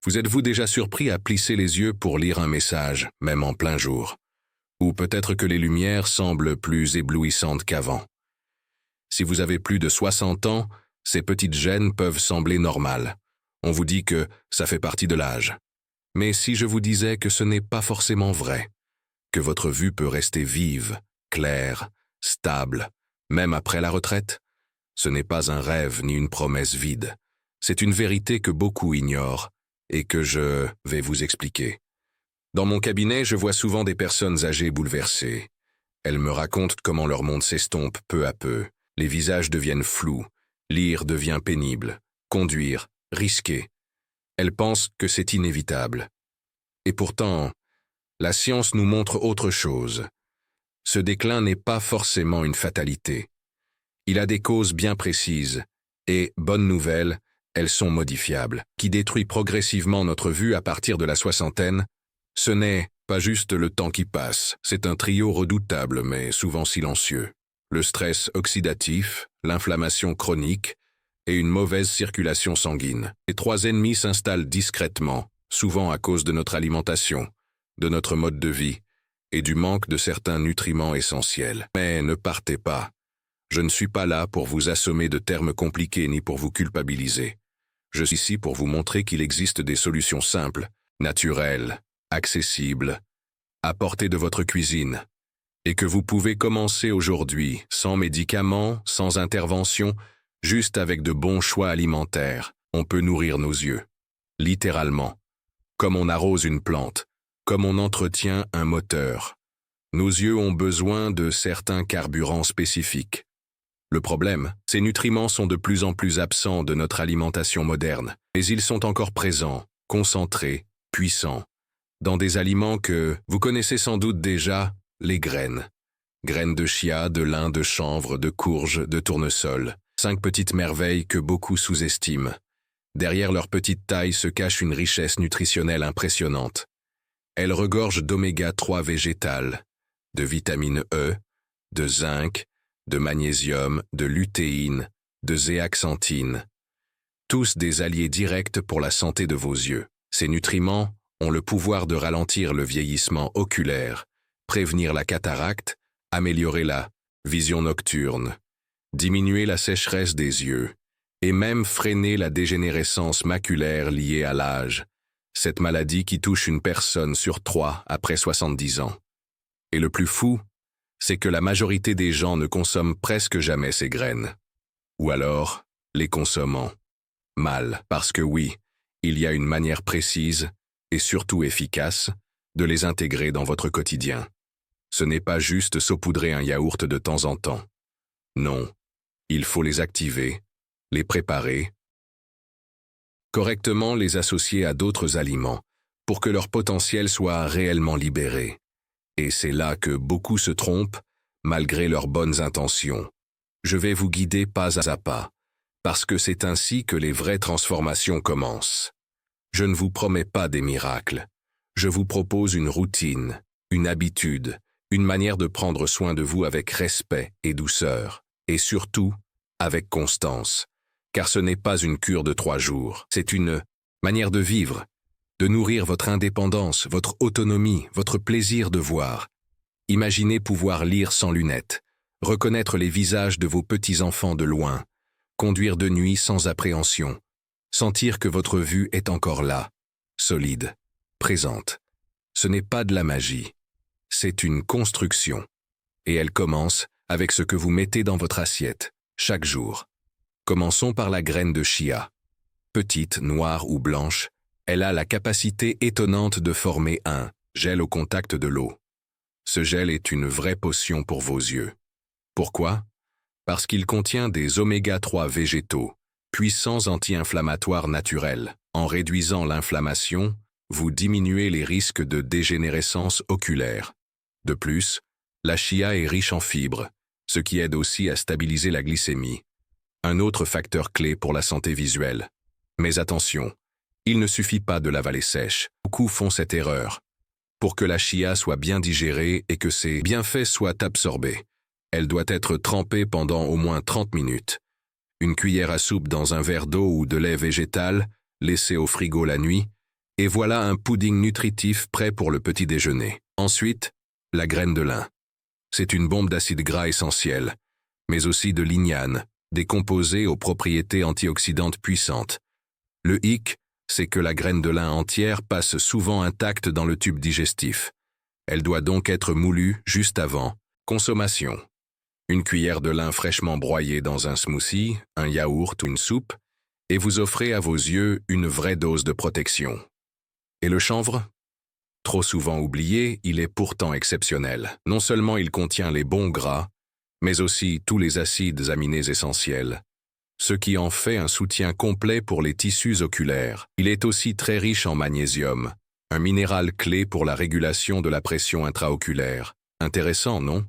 Vous êtes-vous déjà surpris à plisser les yeux pour lire un message, même en plein jour? Ou peut-être que les lumières semblent plus éblouissantes qu'avant. Si vous avez plus de 60 ans, ces petites gênes peuvent sembler normales. On vous dit que ça fait partie de l'âge. Mais si je vous disais que ce n'est pas forcément vrai, que votre vue peut rester vive, claire, stable, même après la retraite, ce n'est pas un rêve ni une promesse vide. C'est une vérité que beaucoup ignorent et que je vais vous expliquer. Dans mon cabinet, je vois souvent des personnes âgées bouleversées. Elles me racontent comment leur monde s'estompe peu à peu. Les visages deviennent flous, lire devient pénible, conduire, risqué. Elles pensent que c'est inévitable. Et pourtant, la science nous montre autre chose. Ce déclin n'est pas forcément une fatalité. Il a des causes bien précises, et, bonne nouvelle, elles sont modifiables. Qui détruit progressivement notre vue à partir de la soixantaine, ce n'est pas juste le temps qui passe, c'est un trio redoutable mais souvent silencieux. Le stress oxydatif, l'inflammation chronique et une mauvaise circulation sanguine. Les trois ennemis s'installent discrètement, souvent à cause de notre alimentation, de notre mode de vie et du manque de certains nutriments essentiels. Mais ne partez pas. Je ne suis pas là pour vous assommer de termes compliqués ni pour vous culpabiliser. Je suis ici pour vous montrer qu'il existe des solutions simples, naturelles, accessibles, à portée de votre cuisine, et que vous pouvez commencer aujourd'hui, sans médicaments, sans intervention, juste avec de bons choix alimentaires. On peut nourrir nos yeux, littéralement, comme on arrose une plante, comme on entretient un moteur. Nos yeux ont besoin de certains carburants spécifiques. Le problème, ces nutriments sont de plus en plus absents de notre alimentation moderne, mais ils sont encore présents, concentrés, puissants, dans des aliments que vous connaissez sans doute déjà, les graines. Graines de chia, de lin, de chanvre, de courge, de tournesol. 5 petites merveilles que beaucoup sous-estiment. Derrière leur petite taille se cache une richesse nutritionnelle impressionnante. Elles regorgent d'oméga 3 végétal, de vitamine E, de zinc, de magnésium, de lutéine, de zéaxanthine. Tous des alliés directs pour la santé de vos yeux. Ces nutriments ont le pouvoir de ralentir le vieillissement oculaire, prévenir la cataracte, améliorer la vision nocturne, diminuer la sécheresse des yeux, et même freiner la dégénérescence maculaire liée à l'âge, cette maladie qui touche une personne sur 3 après 70 ans. Et le plus fou, c'est que la majorité des gens ne consomment presque jamais ces graines. Ou alors, les consommant mal, parce que oui, il y a une manière précise, et surtout efficace, de les intégrer dans votre quotidien. Ce n'est pas juste saupoudrer un yaourt de temps en temps. Non, il faut les activer, les préparer, correctement les associer à d'autres aliments, pour que leur potentiel soit réellement libéré. Et c'est là que beaucoup se trompent, malgré leurs bonnes intentions. Je vais vous guider pas à pas, parce que c'est ainsi que les vraies transformations commencent. Je ne vous promets pas des miracles. Je vous propose une routine, une habitude, une manière de prendre soin de vous avec respect et douceur, et surtout, avec constance, car ce n'est pas une cure de 3 jours, c'est une manière de vivre, de nourrir votre indépendance, votre autonomie, votre plaisir de voir. Imaginez pouvoir lire sans lunettes, reconnaître les visages de vos petits-enfants de loin, conduire de nuit sans appréhension, sentir que votre vue est encore là, solide, présente. Ce n'est pas de la magie, c'est une construction. Et elle commence avec ce que vous mettez dans votre assiette, chaque jour. Commençons par la graine de chia. Petite, noire ou blanche, elle a la capacité étonnante de former un gel au contact de l'eau. Ce gel est une vraie potion pour vos yeux. Pourquoi? Parce qu'il contient des oméga 3 végétaux, puissants anti-inflammatoires naturels. En réduisant l'inflammation, vous diminuez les risques de dégénérescence oculaire. De plus, la chia est riche en fibres, ce qui aide aussi à stabiliser la glycémie. Un autre facteur clé pour la santé visuelle. Mais attention, il ne suffit pas de l'avaler sèche. Beaucoup font cette erreur. Pour que la chia soit bien digérée et que ses bienfaits soient absorbés, elle doit être trempée pendant au moins 30 minutes. Une cuillère à soupe dans un verre d'eau ou de lait végétal, laissé au frigo la nuit, Et voilà un pudding nutritif prêt pour le petit déjeuner. Ensuite, la graine de lin. C'est une bombe d'acides gras essentiels, mais aussi de lignane, des composés aux propriétés antioxydantes puissantes. Le hic, c'est que la graine de lin entière passe souvent intacte dans le tube digestif. Elle doit donc être moulue juste avant. Consommation. Une cuillère de lin fraîchement broyée dans un smoothie, un yaourt ou une soupe, et vous offrez à vos yeux une vraie dose de protection. Et le chanvre? Trop souvent oublié, il est pourtant exceptionnel. Non seulement il contient les bons gras, mais aussi tous les acides aminés essentiels, ce qui en fait un soutien complet pour les tissus oculaires. Il est aussi très riche en magnésium, un minéral clé pour la régulation de la pression intraoculaire. Intéressant, non?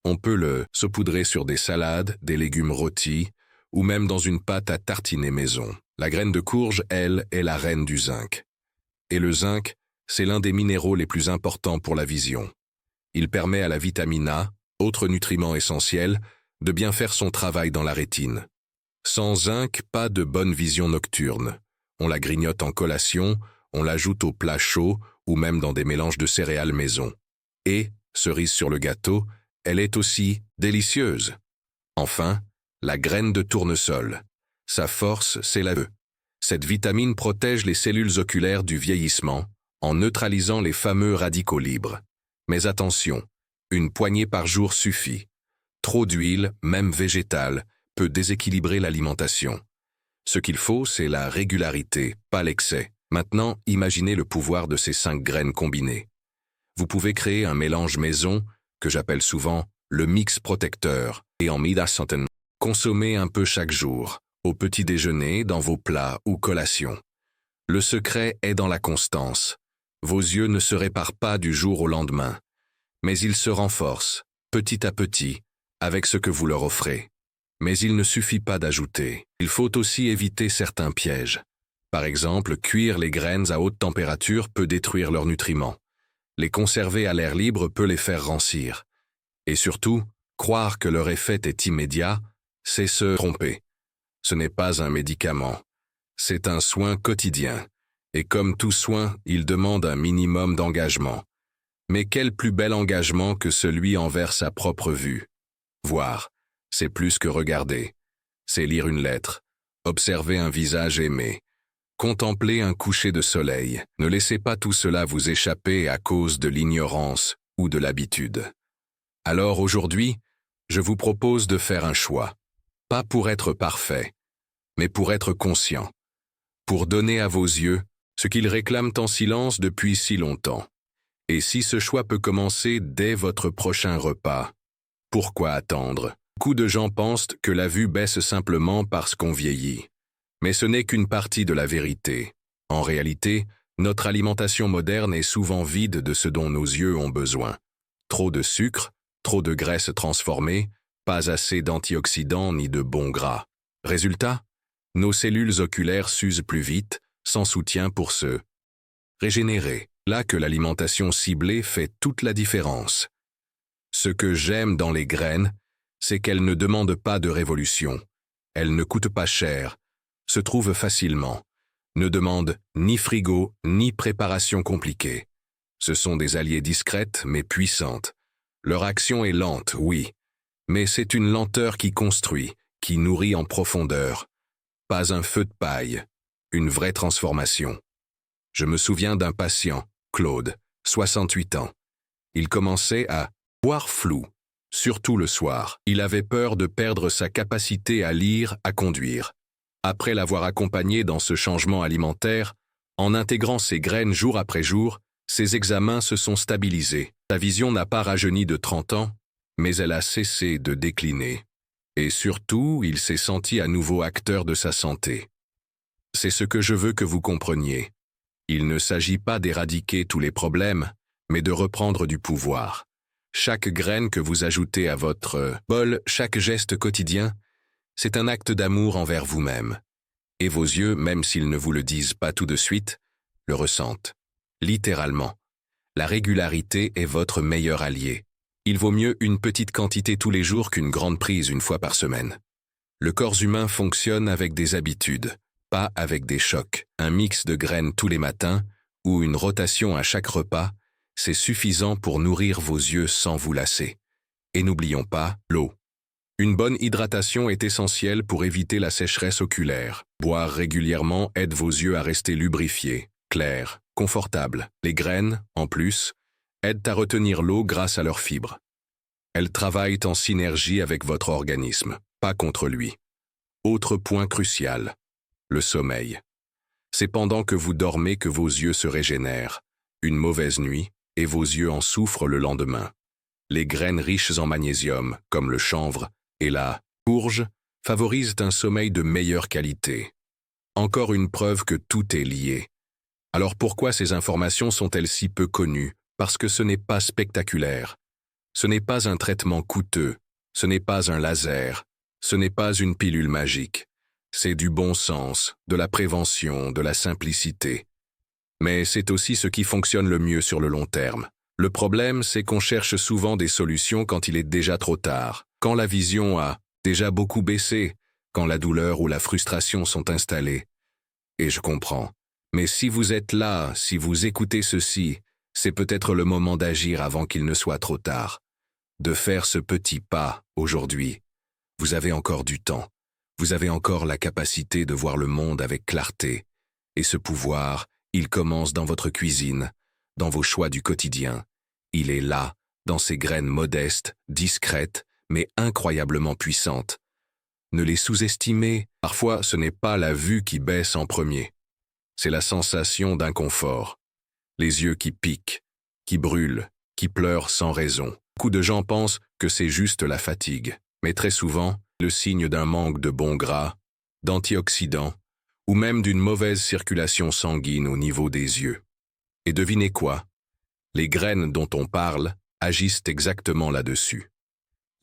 On peut le saupoudrer sur des salades, des légumes rôtis, ou même dans une pâte à tartiner maison. La graine de courge, elle, est la reine du zinc. Et le zinc, c'est l'un des minéraux les plus importants pour la vision. Il permet à la vitamine A, autre nutriment essentiel, de bien faire son travail dans la rétine. Sans zinc, pas de bonne vision nocturne. On la grignote en collation, on l'ajoute aux plats chauds ou même dans des mélanges de céréales maison. Et, cerise sur le gâteau, elle est aussi délicieuse. Enfin, la graine de tournesol. Sa force, c'est la vue. Cette vitamine protège les cellules oculaires du vieillissement en neutralisant les fameux radicaux libres. Mais attention, une poignée par jour suffit. Trop d'huile, même végétale, peut déséquilibrer l'alimentation. Ce qu'il faut, c'est la régularité, pas l'excès. Maintenant, imaginez le pouvoir de ces 5 graines combinées. Vous pouvez créer un mélange maison, que j'appelle souvent le mix protecteur, et en middagsenten. Consommez un peu chaque jour, au petit déjeuner, dans vos plats ou collations. Le secret est dans la constance. Vos yeux ne se réparent pas du jour au lendemain, mais ils se renforcent, petit à petit, avec ce que vous leur offrez. Mais il ne suffit pas d'ajouter. Il faut aussi éviter certains pièges. Par exemple, cuire les graines à haute température peut détruire leurs nutriments. Les conserver à l'air libre peut les faire rancir. Et surtout, croire que leur effet est immédiat, c'est se tromper. Ce n'est pas un médicament. C'est un soin quotidien. Et comme tout soin, il demande un minimum d'engagement. Mais quel plus bel engagement que celui envers sa propre vue. Voir, c'est plus que regarder. C'est lire une lettre, observer un visage aimé, contempler un coucher de soleil. Ne laissez pas tout cela vous échapper à cause de l'ignorance ou de l'habitude. Alors aujourd'hui, je vous propose de faire un choix. Pas pour être parfait, mais pour être conscient. Pour donner à vos yeux ce qu'ils réclament en silence depuis si longtemps. Et si ce choix peut commencer dès votre prochain repas, pourquoi attendre? Beaucoup de gens pensent que la vue baisse simplement parce qu'on vieillit. Mais ce n'est qu'une partie de la vérité. En réalité, notre alimentation moderne est souvent vide de ce dont nos yeux ont besoin. Trop de sucre, trop de graisses transformées, pas assez d'antioxydants ni de bons gras. Résultat, nos cellules oculaires s'usent plus vite, sans soutien pour se régénérer. Là que l'alimentation ciblée fait toute la différence. Ce que j'aime dans les graines, c'est qu'elles ne demandent pas de révolution. Elles ne coûtent pas cher, se trouvent facilement, ne demandent ni frigo ni préparation compliquée. Ce sont des alliées discrètes mais puissantes. Leur action est lente, oui, mais c'est une lenteur qui construit, qui nourrit en profondeur. Pas un feu de paille, une vraie transformation. Je me souviens d'un patient, Claude, 68 ans. Il commençait à voir flou, surtout le soir. Il avait peur de perdre sa capacité à lire, à conduire. Après l'avoir accompagné dans ce changement alimentaire, en intégrant ses graines jour après jour, ses examens se sont stabilisés. Sa vision n'a pas rajeuni de 30 ans, mais elle a cessé de décliner. Et surtout, il s'est senti à nouveau acteur de sa santé. C'est ce que je veux que vous compreniez. Il ne s'agit pas d'éradiquer tous les problèmes, mais de reprendre du pouvoir. Chaque graine que vous ajoutez à votre bol, chaque geste quotidien, c'est un acte d'amour envers vous-même. Et vos yeux, même s'ils ne vous le disent pas tout de suite, le ressentent. Littéralement. La régularité est votre meilleur allié. Il vaut mieux une petite quantité tous les jours qu'une grande prise une fois par semaine. Le corps humain fonctionne avec des habitudes, pas avec des chocs. Un mix de graines tous les matins, ou une rotation à chaque repas, c'est suffisant pour nourrir vos yeux sans vous lasser. Et n'oublions pas l'eau. Une bonne hydratation est essentielle pour éviter la sécheresse oculaire. Boire régulièrement aide vos yeux à rester lubrifiés, clairs, confortables. Les graines, en plus, aident à retenir l'eau grâce à leurs fibres. Elles travaillent en synergie avec votre organisme, pas contre lui. Autre point crucial, le sommeil. C'est pendant que vous dormez que vos yeux se régénèrent. Une mauvaise nuit, et vos yeux en souffrent le lendemain. Les graines riches en magnésium, comme le chanvre et la courge, favorisent un sommeil de meilleure qualité. Encore une preuve que tout est lié. Alors pourquoi ces informations sont-elles si peu connues? Parce que ce n'est pas spectaculaire. Ce n'est pas un traitement coûteux. Ce n'est pas un laser. Ce n'est pas une pilule magique. C'est du bon sens, de la prévention, de la simplicité. Mais c'est aussi ce qui fonctionne le mieux sur le long terme. Le problème, c'est qu'on cherche souvent des solutions quand il est déjà trop tard, quand la vision a déjà beaucoup baissé, quand la douleur ou la frustration sont installées. Et je comprends. Mais si vous êtes là, si vous écoutez ceci, c'est peut-être le moment d'agir avant qu'il ne soit trop tard. De faire ce petit pas, aujourd'hui. Vous avez encore du temps. Vous avez encore la capacité de voir le monde avec clarté. Et ce pouvoir, il commence dans votre cuisine, dans vos choix du quotidien. Il est là, dans ces graines modestes, discrètes, mais incroyablement puissantes. Ne les sous-estimez, parfois ce n'est pas la vue qui baisse en premier. C'est la sensation d'inconfort. Les yeux qui piquent, qui brûlent, qui pleurent sans raison. Beaucoup de gens pensent que c'est juste la fatigue, mais très souvent, le signe d'un manque de bons gras, d'antioxydants, ou même d'une mauvaise circulation sanguine au niveau des yeux. Et devinez quoi? Les graines dont on parle agissent exactement là-dessus.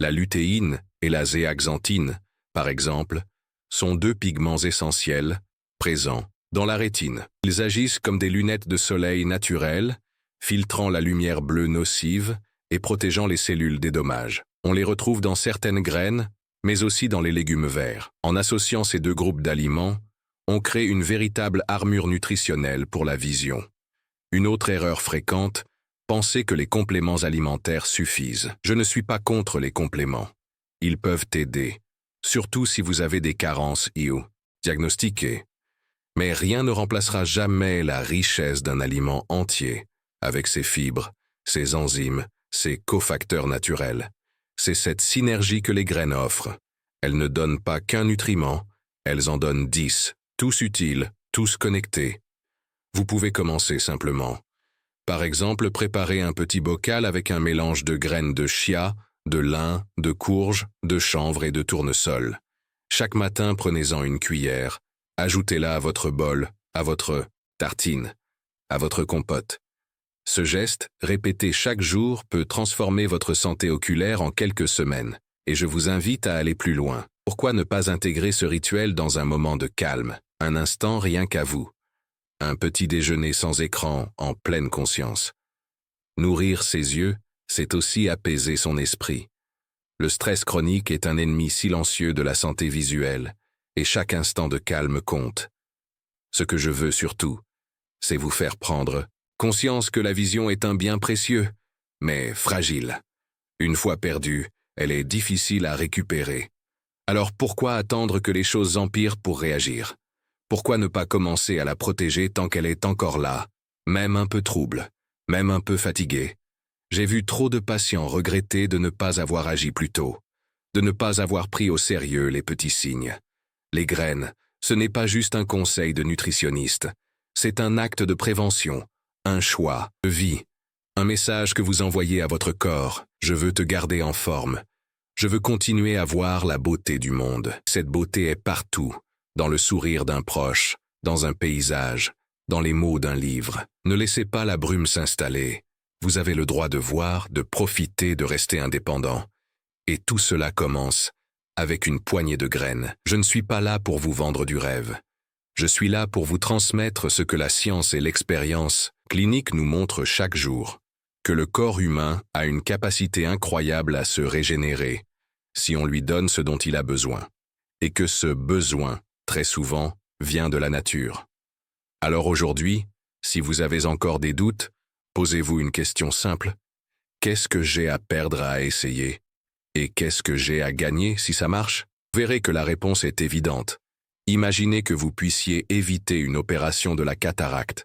La lutéine et la zéaxanthine, par exemple, sont deux pigments essentiels présents dans la rétine. Ils agissent comme des lunettes de soleil naturelles, filtrant la lumière bleue nocive et protégeant les cellules des dommages. On les retrouve dans certaines graines, mais aussi dans les légumes verts. En associant ces deux groupes d'aliments, on crée une véritable armure nutritionnelle pour la vision. Une autre erreur fréquente, penser que les compléments alimentaires suffisent. Je ne suis pas contre les compléments. Ils peuvent aider, surtout si vous avez des carences diagnostiquées. Mais rien ne remplacera jamais la richesse d'un aliment entier, avec ses fibres, ses enzymes, ses cofacteurs naturels. C'est cette synergie que les graines offrent. Elles ne donnent pas qu'un nutriment, elles en donnent 10, tous utiles, tous connectés. Vous pouvez commencer simplement. Par exemple, préparez un petit bocal avec un mélange de graines de chia, de lin, de courge, de chanvre et de tournesol. Chaque matin, prenez-en une cuillère. Ajoutez-la à votre bol, à votre tartine, à votre compote. Ce geste, répété chaque jour, peut transformer votre santé oculaire en quelques semaines. Et je vous invite à aller plus loin. Pourquoi ne pas intégrer ce rituel dans un moment de calme, un instant rien qu'à vous? Un petit déjeuner sans écran, en pleine conscience. Nourrir ses yeux, c'est aussi apaiser son esprit. Le stress chronique est un ennemi silencieux de la santé visuelle, et chaque instant de calme compte. Ce que je veux surtout, c'est vous faire prendre conscience que la vision est un bien précieux, mais fragile. Une fois perdue, elle est difficile à récupérer. Alors pourquoi attendre que les choses empirent pour réagir? Pourquoi ne pas commencer à la protéger tant qu'elle est encore là, même un peu trouble, même un peu fatiguée? J'ai vu trop de patients regretter de ne pas avoir agi plus tôt, de ne pas avoir pris au sérieux les petits signes. Les graines, ce n'est pas juste un conseil de nutritionniste, c'est un acte de prévention, un choix de vie, un message que vous envoyez à votre corps. Je veux te garder en forme. Je veux continuer à voir la beauté du monde. Cette beauté est partout, dans le sourire d'un proche, dans un paysage, dans les mots d'un livre. Ne laissez pas la brume s'installer. Vous avez le droit de voir, de profiter, de rester indépendant. Et tout cela commence avec une poignée de graines. Je ne suis pas là pour vous vendre du rêve. Je suis là pour vous transmettre ce que la science et l'expérience clinique nous montrent chaque jour. Que le corps humain a une capacité incroyable à se régénérer si on lui donne ce dont il a besoin. Et que ce besoin, très souvent, vient de la nature. Alors aujourd'hui, Si vous avez encore des doutes, posez-vous une question simple. Qu'est-ce que j'ai à perdre à essayer? Et qu'est-ce que j'ai à gagner si ça marche? Vous verrez que la réponse est évidente. Imaginez que vous puissiez éviter une opération de la cataracte,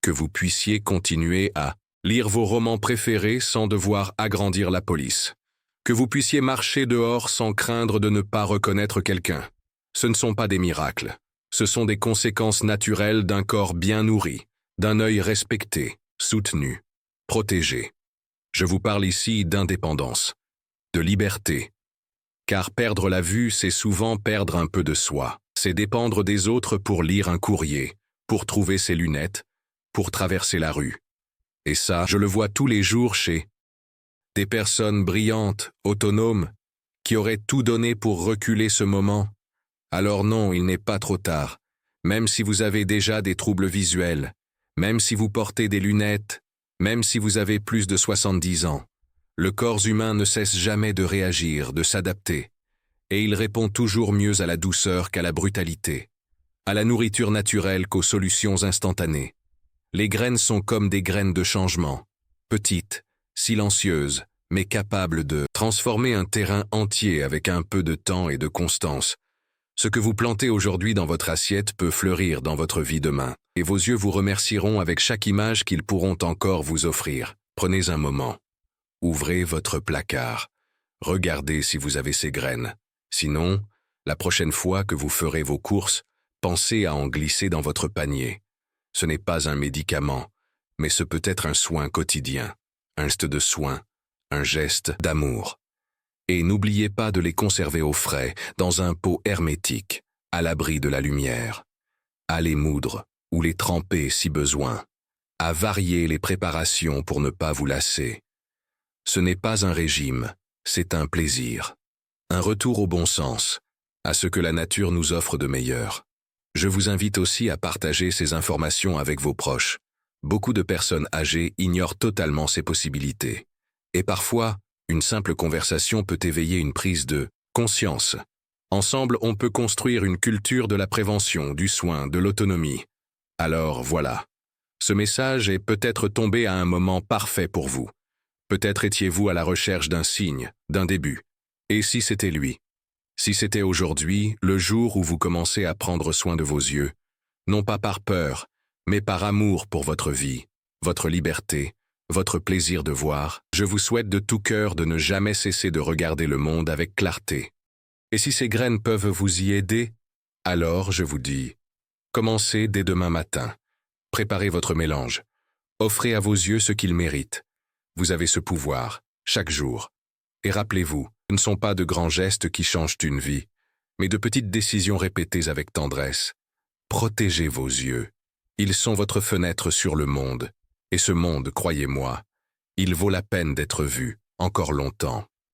que vous puissiez continuer à lire vos romans préférés sans devoir agrandir la police, que vous puissiez marcher dehors sans craindre de ne pas reconnaître quelqu'un. Ce ne sont pas des miracles, ce sont des conséquences naturelles d'un corps bien nourri, d'un œil respecté, soutenu, protégé. Je vous parle ici d'indépendance, de liberté. Car perdre la vue, c'est souvent perdre un peu de soi. C'est dépendre des autres pour lire un courrier, pour trouver ses lunettes, pour traverser la rue. Et ça, je le vois tous les jours chez des personnes brillantes, autonomes, qui auraient tout donné pour reculer ce moment. Alors non, il n'est pas trop tard. Même si vous avez déjà des troubles visuels, même si vous portez des lunettes, même si vous avez plus de 70 ans, le corps humain ne cesse jamais de réagir, de s'adapter, et il répond toujours mieux à la douceur qu'à la brutalité, à la nourriture naturelle qu'aux solutions instantanées. Les graines sont comme des graines de changement, petites, silencieuses, mais capables de transformer un terrain entier avec un peu de temps et de constance. Ce que vous plantez aujourd'hui dans votre assiette peut fleurir dans votre vie demain, et vos yeux vous remercieront avec chaque image qu'ils pourront encore vous offrir. Prenez un moment. Ouvrez votre placard. Regardez si vous avez ces graines. Sinon, la prochaine fois que vous ferez vos courses, pensez à en glisser dans votre panier. Ce n'est pas un médicament, mais ce peut être un soin quotidien, un geste de soin, un geste d'amour. Et n'oubliez pas de les conserver au frais, dans un pot hermétique, à l'abri de la lumière. À les moudre, ou les tremper si besoin. À varier les préparations pour ne pas vous lasser. Ce n'est pas un régime, c'est un plaisir. Un retour au bon sens, à ce que la nature nous offre de meilleur. Je vous invite aussi à partager ces informations avec vos proches. Beaucoup de personnes âgées ignorent totalement ces possibilités. Et parfois, une simple conversation peut éveiller une prise de conscience. Ensemble, on peut construire une culture de la prévention, du soin, de l'autonomie. Alors voilà. Ce message est peut-être tombé à un moment parfait pour vous. Peut-être étiez-vous à la recherche d'un signe, d'un début. Et si c'était lui? Si c'était aujourd'hui, le jour où vous commencez à prendre soin de vos yeux, non pas par peur, mais par amour pour votre vie, votre liberté, votre plaisir de voir, je vous souhaite de tout cœur de ne jamais cesser de regarder le monde avec clarté. Et si ces graines peuvent vous y aider, alors je vous dis, commencez dès demain matin. Préparez votre mélange. Offrez à vos yeux ce qu'ils méritent. Vous avez ce pouvoir, chaque jour. Et rappelez-vous, ce ne sont pas de grands gestes qui changent une vie, mais de petites décisions répétées avec tendresse. Protégez vos yeux. Ils sont votre fenêtre sur le monde. Et ce monde, croyez-moi, il vaut la peine d'être vu, encore longtemps.